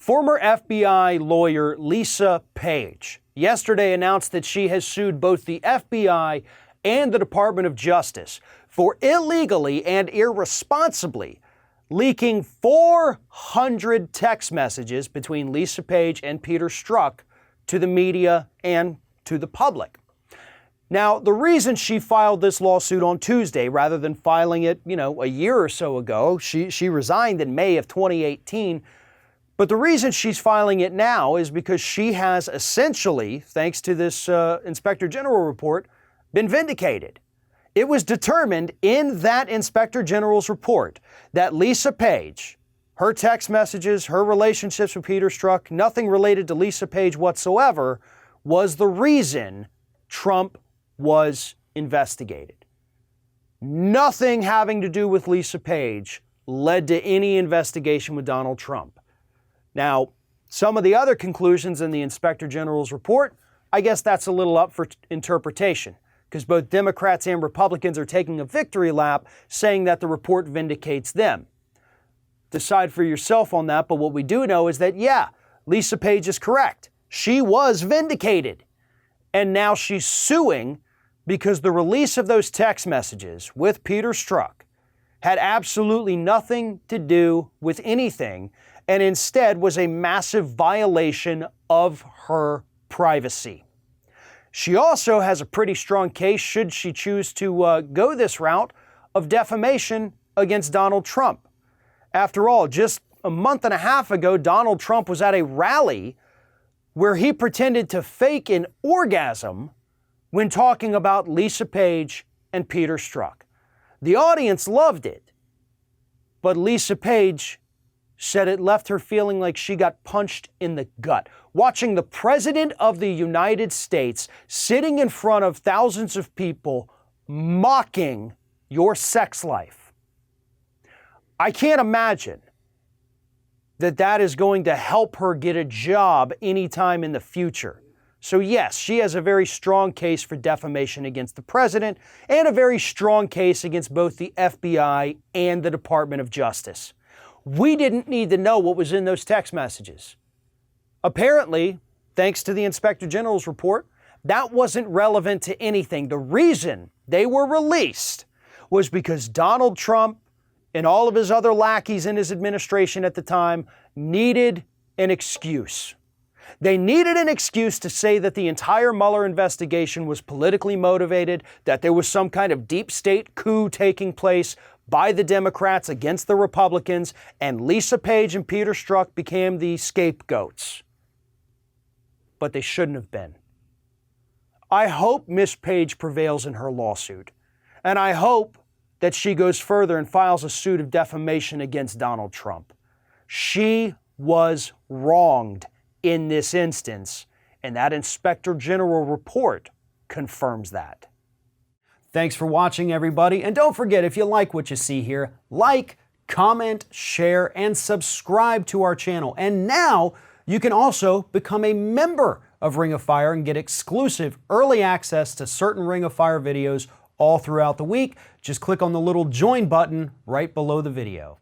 Former FBI lawyer Lisa Page yesterday announced that she has sued both the FBI and the Department of Justice for illegally and irresponsibly leaking 400 text messages between Lisa Page and Peter Strzok to the media and to the public. Now, the reason she filed this lawsuit on Tuesday rather than filing it, a year or so ago, she resigned in May of 2018. But the reason she's filing it now is because she has essentially, thanks to this Inspector General report, been vindicated. It was determined in that Inspector General's report that Lisa Page, her text messages, her relationships with Peter Strzok, nothing related to Lisa Page whatsoever, was the reason Trump was investigated. Nothing having to do with Lisa Page led to any investigation with Donald Trump. Now, some of the other conclusions in the Inspector General's report, I guess that's a little up for interpretation, because both Democrats and Republicans are taking a victory lap saying that the report vindicates them. Decide for yourself on that, but what we do know is that, Lisa Page is correct. She was vindicated. And now she's suing because the release of those text messages with Peter Strzok had absolutely nothing to do with anything, and instead was a massive violation of her privacy. She also has a pretty strong case, should she choose to go this route, of defamation against Donald Trump. After all, just a month and a half ago, Donald Trump was at a rally where he pretended to fake an orgasm when talking about Lisa Page and Peter Strzok. The audience loved it, but Lisa Page said it left her feeling like she got punched in the gut. Watching the President of the United States sitting in front of thousands of people mocking your sex life. I can't imagine that is going to help her get a job anytime in the future. So yes, she has a very strong case for defamation against the president and a very strong case against both the FBI and the Department of Justice. We didn't need to know what was in those text messages. Apparently, thanks to the Inspector General's report, that wasn't relevant to anything. The reason they were released was because Donald Trump and all of his other lackeys in his administration at the time needed an excuse. They needed an excuse to say that the entire Mueller investigation was politically motivated, that there was some kind of deep state coup taking place by the Democrats against the Republicans, and Lisa Page and Peter Strzok became the scapegoats. But they shouldn't have been. I hope Miss Page prevails in her lawsuit, and I hope that she goes further and files a suit of defamation against Donald Trump. She was wronged in this instance, and that Inspector General report confirms that. Thanks for watching, everybody, and don't forget, if you like what you see here, like, comment, share, and subscribe to our channel. And now you can also become a member of Ring of Fire and get exclusive early access to certain Ring of Fire videos all throughout the week. Just click on the little join button right below the video.